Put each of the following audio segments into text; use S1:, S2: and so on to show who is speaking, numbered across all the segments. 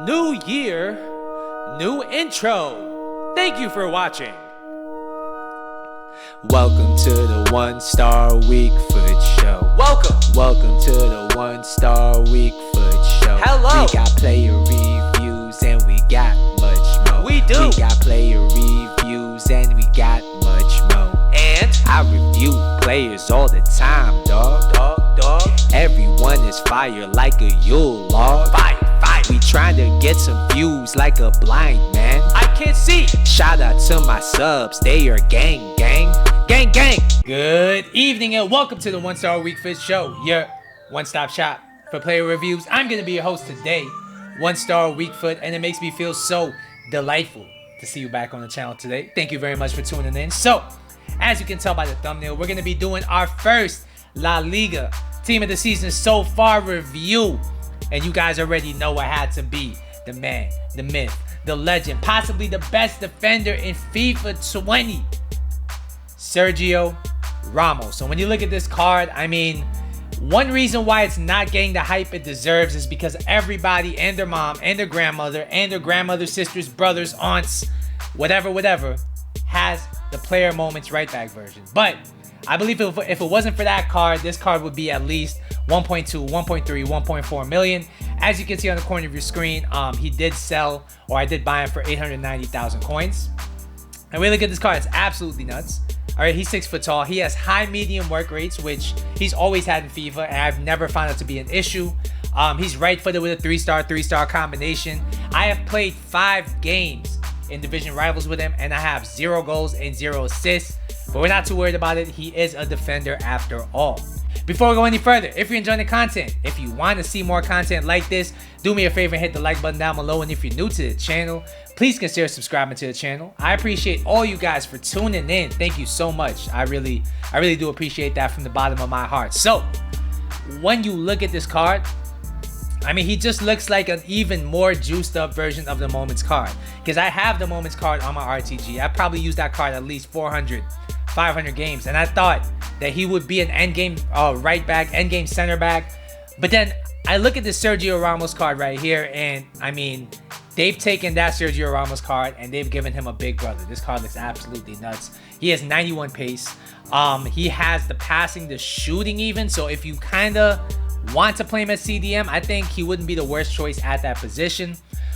S1: New year, new intro. Thank you for watching.
S2: Welcome to the 1 Star Week Foot Show. Welcome to the 1 Star Week Foot Show.
S1: Hello.
S2: We got player reviews and we got much more.
S1: We do.
S2: We got player reviews and we got much more.
S1: And
S2: I review players all the time, dog. Everyone is fire like a Yule log.
S1: Fire.
S2: We trying to get some views like a blind man.
S1: I can't see.
S2: Shout out to my subs, they are gang.
S1: Good evening and welcome to the 1 Star Week Fit Show, your one-stop shop for player reviews. I'm going to be your host today, 1 Star Week Foot, and it makes me feel so delightful to see you back on the channel today. Thank you very much for tuning in. So, as you can tell by the thumbnail, we're going to be doing our first La Liga Team of the Season so far review. And you guys already know I had to be the man, the myth, the legend, possibly the best defender in FIFA 20, Sergio Ramos. So when you look at this card, I mean, one reason why it's not getting the hype it deserves is because everybody and their mom and their grandmother's sisters, brothers, aunts, whatever, has the player moments right back version. But I believe if it wasn't for that card, this card would be at least 1.2, 1.3, 1.4 million. As you can see on the corner of your screen, he did sell, or I did buy him for 890,000 coins. And we look at this card, it's absolutely nuts. All right, he's 6 foot tall. He has high medium work rates, which he's always had in FIFA, and I've never found it to be an issue. He's right-footed with a 3-star combination. I have played 5 games in division rivals with him, and I have 0 goals and 0 assists. But we're not too worried about it. He is a defender after all. Before we go any further, if you're enjoying the content, if you want to see more content like this, do me a favor and hit the like button down below. And if you're new to the channel, please consider subscribing to the channel. I appreciate all you guys for tuning in. Thank you so much. I really do appreciate that from the bottom of my heart. So, when you look at this card, I mean, he just looks like an even more juiced up version of the Moments card. Because I have the Moments card on my RTG. I probably used that card at least 400, 500 games. And I thought that he would be an endgame right back, endgame center back. But then I look at this Sergio Ramos card right here. And I mean, they've taken that Sergio Ramos card and they've given him a big brother. This card looks absolutely nuts. He has 91 pace. He has the passing, the shooting even. So if you kind of want to play him as CDM, I think he wouldn't be the worst choice at that position.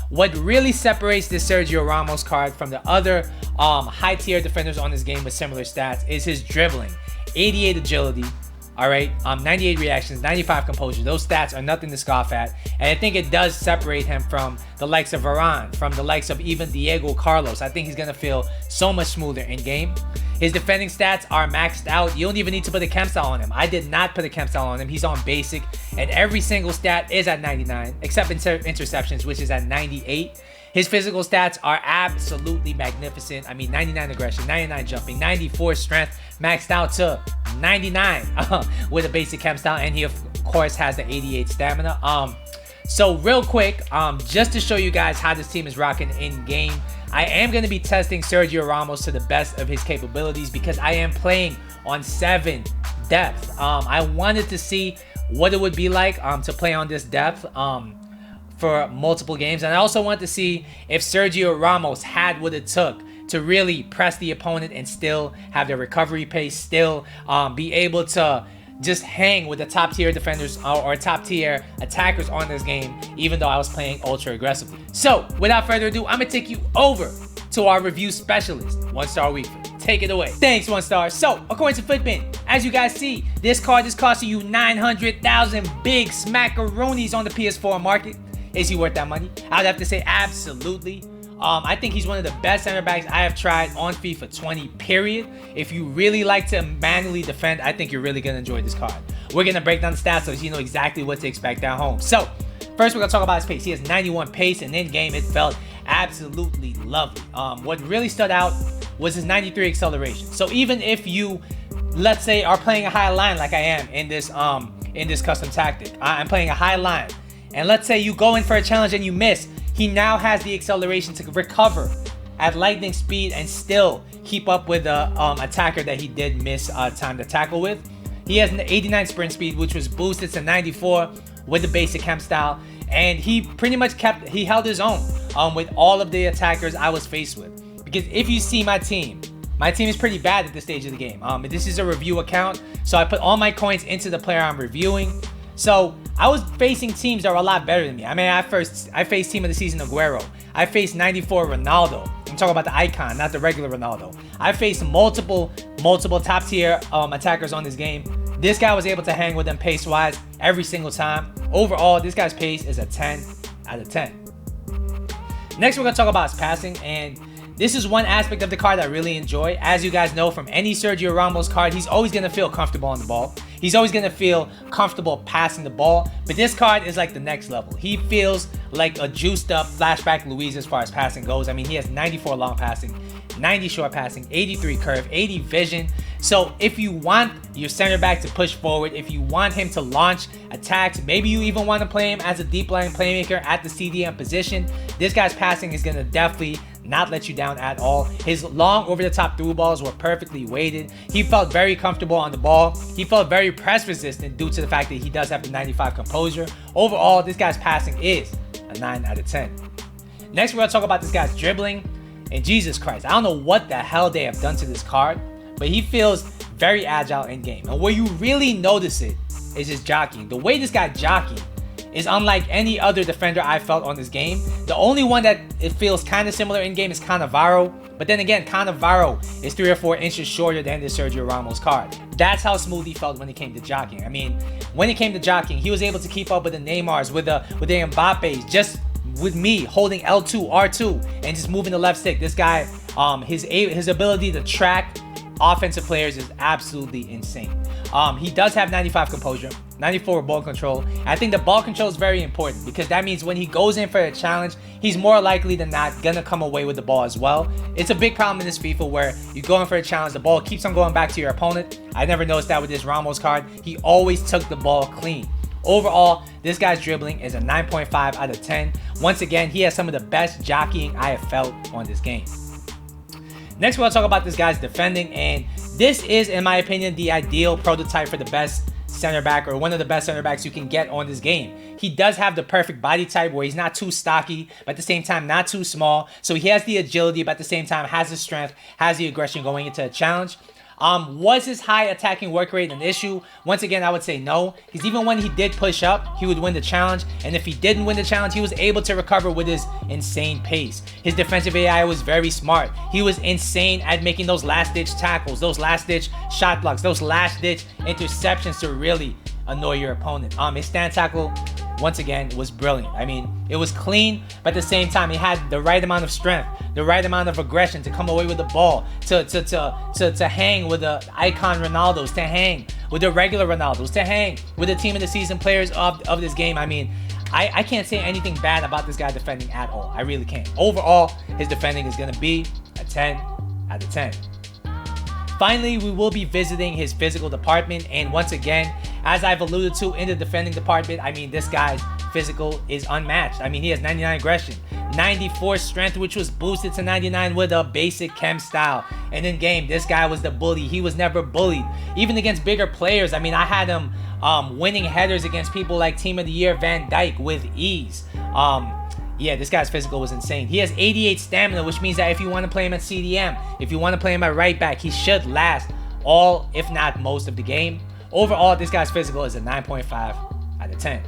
S1: What really separates this Sergio Ramos card from the other high tier defenders on this game with similar stats is his dribbling. 88 agility, all right, 98 reactions, 95 composure. Those stats are nothing to scoff at, and I think it does separate him from the likes of Varane, from the likes of even Diego Carlos. I think he's gonna feel so much smoother in game. His defending stats are maxed out. You don't even need to put a chem style on him. I did not put a chem style on him. He's on basic, and every single stat is at 99, except interceptions, which is at 98. His physical stats are absolutely magnificent. I mean, 99 aggression, 99 jumping, 94 strength, maxed out to 99 with a basic chem style, and he of course has the 88 stamina. So real quick, just to show you guys how this team is rocking in game, I am going to be testing Sergio Ramos to the best of his capabilities because I am playing on 7 depth. I wanted to see what it would be like to play on this depth for multiple games, and I also wanted to see if Sergio Ramos had what it took to really press the opponent and still have their recovery pace, still be able to just hang with the top tier defenders or top tier attackers on this game, even though I was playing ultra aggressively. So without further ado, I'm gonna take you over to our review specialist, 1 Star Week. Take it away. Thanks, 1 Star. So according to Fitbin, as you guys see, this card is costing you 900,000 big smackaroonies on the PS4 market. Is he worth that money? I would have to say absolutely. I think he's one of the best center backs I have tried on FIFA 20, period. If you really like to manually defend, I think you're really going to enjoy this card. We're going to break down the stats so you know exactly what to expect at home. So, first we're going to talk about his pace. He has 91 pace, and in game it felt absolutely lovely. What really stood out was his 93 acceleration. So even if you, let's say, are playing a high line like I am in this custom tactic, I'm playing a high line, and let's say you go in for a challenge and you miss, he now has the acceleration to recover at lightning speed and still keep up with the attacker that he did miss time to tackle with. He has an 89 sprint speed, which was boosted to 94 with the basic chem style. and he pretty much held his own with all of the attackers I was faced with. Because if you see my team is pretty bad at this stage of the game. This is a review account, so I put all my coins into the player I'm reviewing. So I was facing teams that were a lot better than me. I mean, I faced team of the season Aguero. I faced 94 Ronaldo. I'm talking about the icon, not the regular Ronaldo. I faced multiple top tier attackers on this game. This guy was able to hang with them pace wise every single time. Overall, this guy's pace is a 10 out of 10. Next, we're gonna talk about his passing, and this is one aspect of the card I really enjoy. As you guys know from any Sergio Ramos card, he's always going to feel comfortable on the ball. He's always going to feel comfortable passing the ball. But this card is like the next level. He feels like a juiced up flashback Luis as far as passing goes. I mean, he has 94 long passing, 90 short passing, 83 curve, 80 vision. So if you want your center back to push forward, if you want him to launch attacks, maybe you even want to play him as a deep line playmaker at the CDM position, this guy's passing is going to definitely not let you down at all. His long over-the-top through balls were perfectly weighted. He felt very comfortable on the ball. He felt very press resistant due to the fact that he does have the 95 composure. Overall, this guy's passing is a 9 out of 10. Next, we're going to talk about this guy's dribbling. And Jesus Christ, I don't know what the hell they have done to this card, but he feels very agile in game. And where you really notice it is his jockeying. The way this guy jockeying is unlike any other defender I felt on this game. The only one that it feels kind of similar in game is Cannavaro, but then again, Cannavaro is 3 or 4 inches shorter than the Sergio Ramos card. That's how smooth he felt when it came to jockeying. I mean, when it came to jockeying, he was able to keep up with the Neymars, with the Mbappes, just with me holding L2, R2, and just moving the left stick. This guy, his ability to track offensive players is absolutely insane. He does have 95 composure, 94 ball control. I think the ball control is very important because that means when he goes in for a challenge, he's more likely than not gonna come away with the ball as well. It's a big problem in this FIFA where you go in for a challenge, the ball keeps on going back to your opponent. I never noticed that with this Ramos card. He always took the ball clean. Overall, this guy's dribbling is a 9.5 out of 10. Once again, he has some of the best jockeying I have felt on this game. Next, we're going to talk about this guy's defending, and this is, in my opinion, the ideal prototype for the best center back, or one of the best center backs you can get on this game. He does have the perfect body type where he's not too stocky, but at the same time not too small. So he has the agility, but at the same time has the strength, has the aggression going into a challenge. Was his high attacking work rate an issue? Once again, I would say no, because even when he did push up, he would win the challenge, and if he didn't win the challenge, he was able to recover with his insane pace. His defensive AI was very smart. He was insane at making those last-ditch tackles, those last-ditch shot blocks, those last-ditch interceptions to really annoy your opponent. His stand tackle, once again, was brilliant. I mean, it was clean, but at the same time, he had the right amount of strength, the right amount of aggression to come away with the ball, to hang with the icon Ronaldos, to hang with the regular Ronaldos, to hang with the team of the season players of this game. I mean, I can't say anything bad about this guy defending at all. I really can't. Overall, his defending is going to be a 10 out of 10. Finally, we will be visiting his physical department, and once again, as I've alluded to in the defending department, I mean, this guy's physical is unmatched. I mean, he has 99 aggression, 94 strength, which was boosted to 99 with a basic chem style. And in game, this guy was the bully. He was never bullied, even against bigger players. I mean, I had him winning headers against people like Team of the Year Van Dijk with ease. Yeah, this guy's physical was insane. He has 88 stamina, which means that if you want to play him at CDM, if you want to play him at right back, he should last all, if not most of the game. Overall, this guy's physical is a 9.5 out of 10.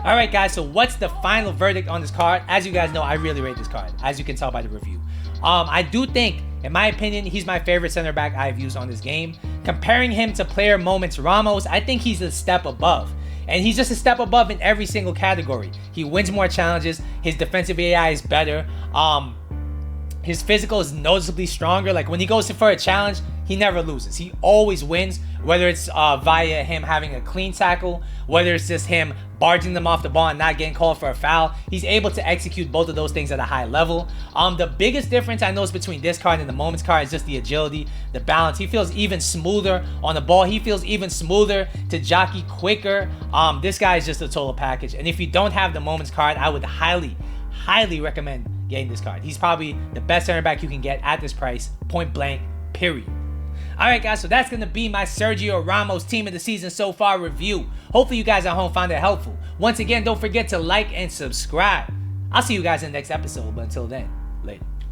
S1: All right, guys, so what's the final verdict on this card? As you guys know, I really rate this card, as you can tell by the review. I do think, in my opinion, he's my favorite center back I've used on this game. Comparing him to player moments Ramos, I think he's a step above. And he's just a step above in every single category. He wins more challenges. His defensive AI is better. His physical is noticeably stronger. Like when he goes for a challenge, he never loses. He always wins, whether it's via him having a clean tackle, whether it's just him barging them off the ball and not getting called for a foul. He's able to execute both of those things at a high level. The biggest difference I notice between this card and the Moments card is just the agility, the balance. He feels even smoother on the ball. He feels even smoother to jockey quicker. This guy is just a total package. And if you don't have the Moments card, I would highly recommend getting this card. He's probably the best center back you can get at this price, point blank, period. Alright guys, so that's going to be my Sergio Ramos team of the season so far review. Hopefully you guys at home found it helpful. Once again, don't forget to like and subscribe. I'll see you guys in the next episode, but until then, later.